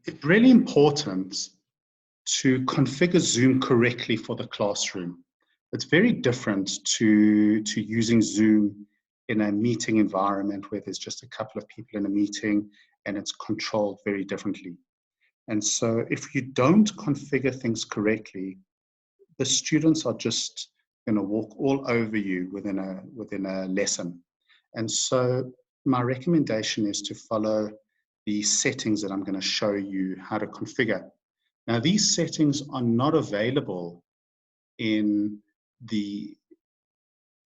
It's really important to configure Zoom correctly for the classroom. It's very different to using Zoom in a meeting environment where there's just a couple of people in a meeting and it's controlled very differently. And so if you don't configure things correctly, the students are just going to walk all over you within a lesson. And so my recommendation is to follow the settings that I'm going to show you how to configure. Now, these settings are not available in the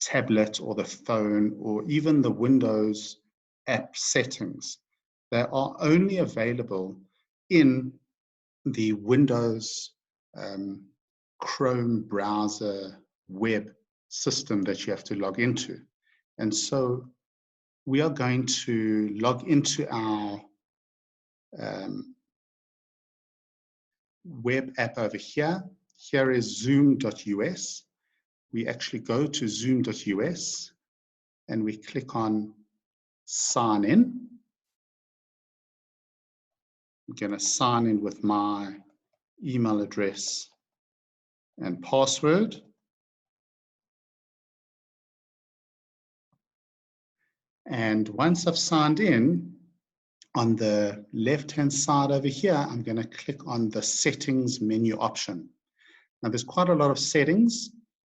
tablet or the phone or even the Windows app settings. They are only available in the Windows Chrome browser web system that you have to log into. And so we are going to log into our web app over here. Here is zoom.us. We actually go to zoom.us and we click on sign in. I'm going to sign in with my email address and password. And once I've signed in, on the left-hand side over here, I'm going to click on the settings menu option. Now, there's quite a lot of settings,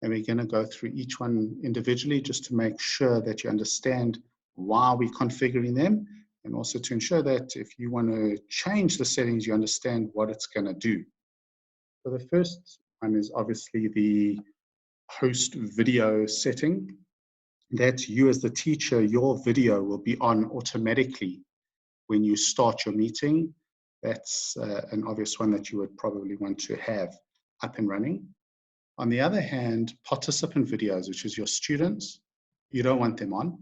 and we're going to go through each one individually just to make sure that you understand why we're configuring them, and also to ensure that if you want to change the settings, you understand what it's going to do. So the first one is obviously the host video setting. That you as the teacher, your video will be on automatically when you start your meeting. That's an obvious one that you would probably want to have up and running. On the other hand, participant videos, which is your students, you don't want them on.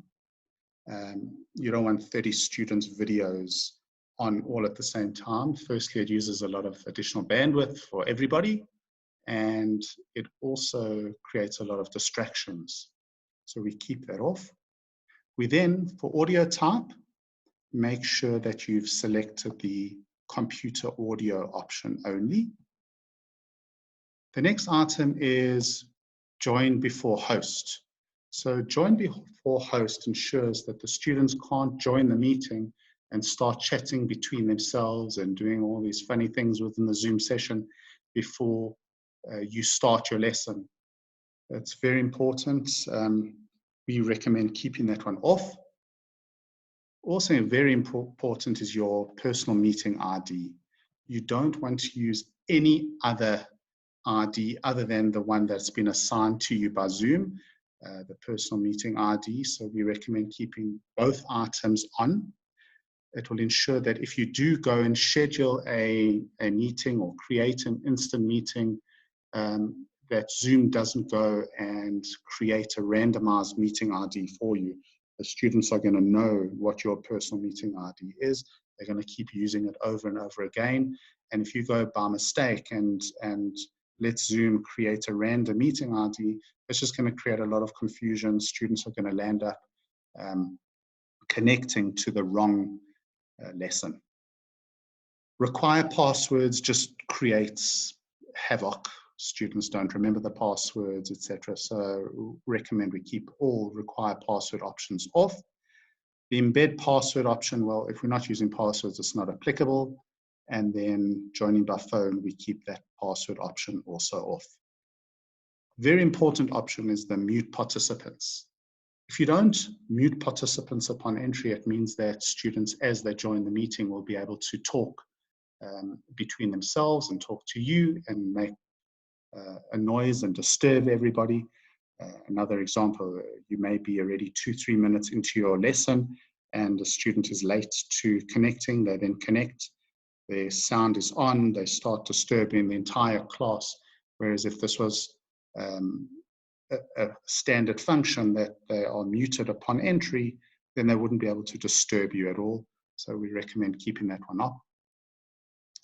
You don't want 30 students' videos on all at the same time. Firstly, it uses a lot of additional bandwidth for everybody, and it also creates a lot of distractions. So we keep that off. We then, for audio type, make sure that you've selected the computer audio option only. The next item is join before host. So join before host ensures that the students can't join the meeting and start chatting between themselves and doing all these funny things within the Zoom session before you start your lesson. That's very important. We recommend keeping that one off. Also very important is your personal meeting ID. You don't want to use any other ID other than the one that's been assigned to you by Zoom, the personal meeting ID. So we recommend keeping both items on. It will ensure that if you do go and schedule a meeting or create an instant meeting, that Zoom doesn't go and create a randomized meeting ID for you. The students are going to know what your personal meeting ID is. They're going to keep using it over and over again. And if you go by mistake and let Zoom create a random meeting ID, it's just going to create a lot of confusion. Students are going to land up connecting to the wrong lesson. Require passwords just creates havoc. Students don't remember the passwords, etc. So recommend we keep all require password options off. The embed password option, well, if we're not using passwords, it's not applicable. And then joining by phone, we keep that password option also off. Very important option is the mute participants. If you don't mute participants upon entry, it means that students, as they join the meeting, will be able to talk between themselves and talk to you and make a noise and disturb everybody. Another example, you may be already 2-3 minutes into your lesson and the student is late to connecting. They then connect, their sound is on, they start disturbing the entire class. Whereas if this was a standard function that they are muted upon entry, then they wouldn't be able to disturb you at all. So we recommend keeping that one up.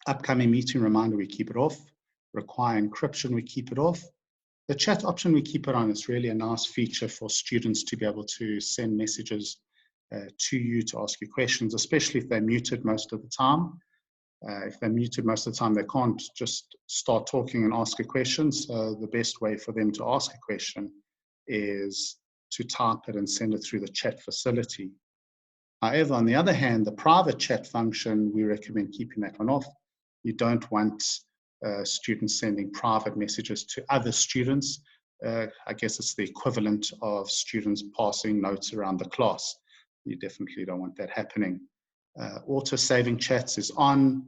Upcoming meeting reminder, we keep it off. Require encryption, we keep it off. The chat option, we keep it on. It's really a nice feature for students to be able to send messages to you to ask you questions, especially if they're muted most of the time. If they're muted most of the time, they can't just start talking and ask a question. So the best way for them to ask a question is to type it and send it through the chat facility. However, on the other hand, the private chat function, we recommend keeping that one off. You don't want students sending private messages to other students. I guess it's the equivalent of students passing notes around the class. You definitely don't want that happening. Auto-saving chats is on.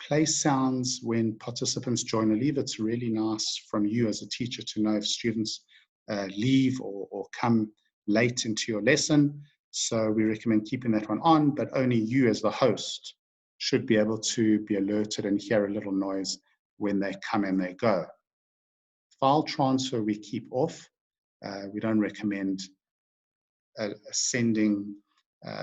Play sounds when participants join or leave. It's really nice from you as a teacher to know if students leave or come late into your lesson. So we recommend keeping that one on, but only you as the host should be able to be alerted and hear a little noise when they come and they go. File transfer we keep off. We don't recommend sending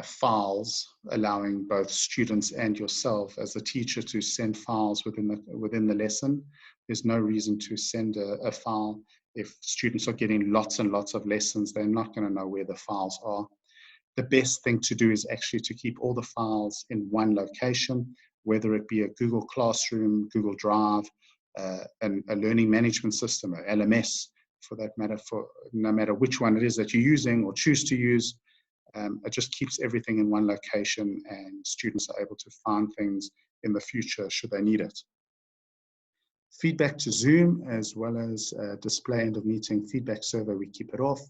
files, allowing both students and yourself as a teacher to send files within the lesson. There's no reason to send a file. If students are getting lots and lots of lessons, they're not going to know where the files are. The best thing to do is actually to keep all the files in one location, whether it be a Google Classroom, Google Drive, and a learning management system, or LMS for that matter, for no matter which one it is that you're using or choose to use. It just keeps everything in one location and students are able to find things in the future should they need it. Feedback to Zoom, as well as display end of meeting feedback survey, we keep it off.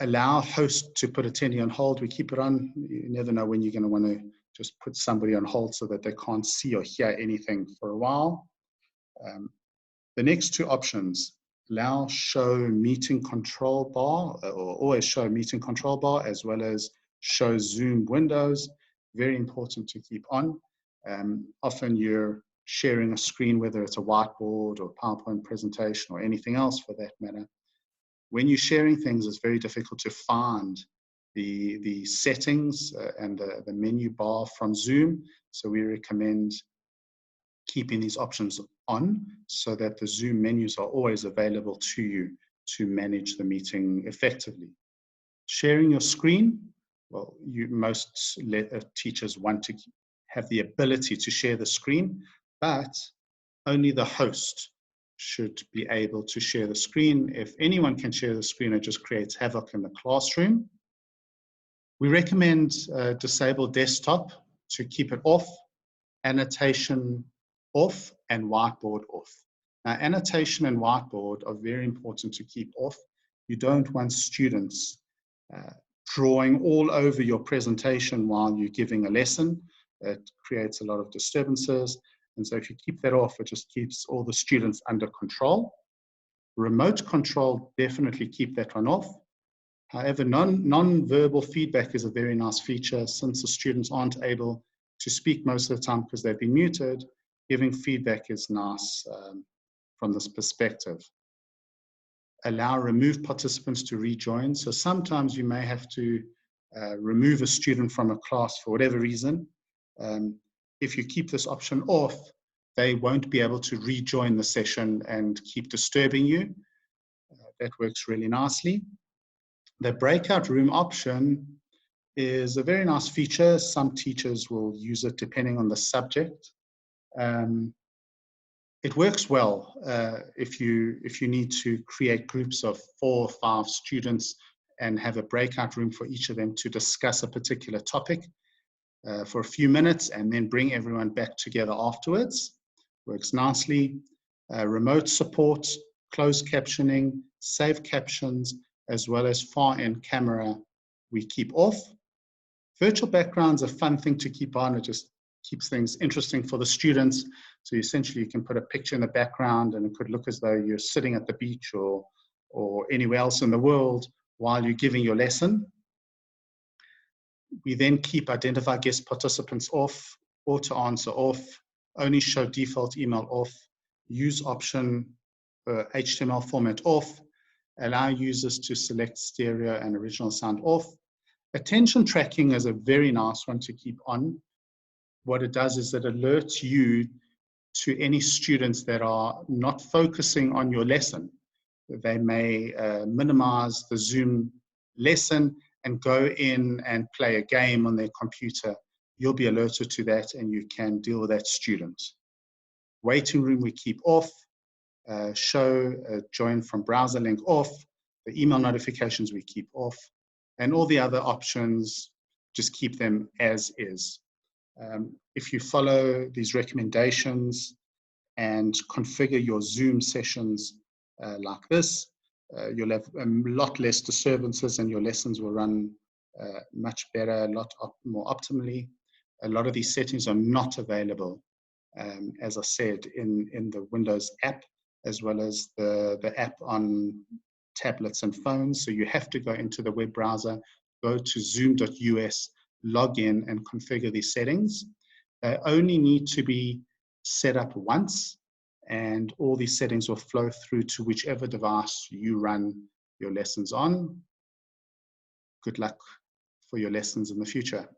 Allow host to put attendee on hold, we keep it on. You never know when you're going to want to just put somebody on hold so that they can't see or hear anything for a while. The next two options, allow show meeting control bar, or always show meeting control bar, as well as show Zoom windows. Very important to keep on. Often you're sharing a screen, whether it's a whiteboard or PowerPoint presentation or anything else for that matter. When you're sharing things, it's very difficult to find the settings and the menu bar from Zoom. So we recommend keeping these options on so that the Zoom menus are always available to you to manage the meeting effectively. Sharing your screen, well, most teachers want to have the ability to share the screen, but only the host should be able to share the screen. If anyone can share the screen, it just creates havoc in the classroom. We recommend disable desktop to keep it off, annotation off, and whiteboard off. Now, annotation and whiteboard are very important to keep off. You don't want students drawing all over your presentation while you're giving a lesson. It creates a lot of disturbances. And so if you keep that off, it just keeps all the students under control. Remote control, definitely keep that one off. However, non-verbal feedback is a very nice feature. Since the students aren't able to speak most of the time because they've been muted, giving feedback is nice from this perspective. Allow remove participants to rejoin. So sometimes you may have to remove a student from a class for whatever reason. If you keep this option off, they won't be able to rejoin the session and keep disturbing you. That works really nicely. The breakout room option is a very nice feature. Some teachers will use it depending on the subject. It works well if you need to create groups of 4 or 5 students and have a breakout room for each of them to discuss a particular topic for a few minutes and then bring everyone back together afterwards. Works nicely. Remote support, closed captioning, saved captions, as well as far-end camera we keep off. Virtual backgrounds are a fun thing to keep on. It just keeps things interesting for the students. So essentially you can put a picture in the background and it could look as though you're sitting at the beach or anywhere else in the world while you're giving your lesson. We then keep identify guest participants off, auto answer off, only show default email off, use option HTML format off, allow users to select stereo and original sound off. Attention tracking is a very nice one to keep on. What it does is it alerts you to any students that are not focusing on your lesson. They may minimize the Zoom lesson and go in and play a game on their computer. you'll be alerted to that and you can deal with that student. Waiting room we keep off, show join from browser link off, the email notifications we keep off, and all the other options, just keep them as is. If you follow these recommendations and configure your Zoom sessions like this, you'll have a lot less disturbances and your lessons will run much better, a lot more optimally. A lot of these settings are not available, as I said, in the Windows app, as well as the app on tablets and phones. So you have to go into the web browser, go to zoom.us, log in and configure these settings. They only need to be set up once, and all these settings will flow through to whichever device you run your lessons on. Good luck for your lessons in the future.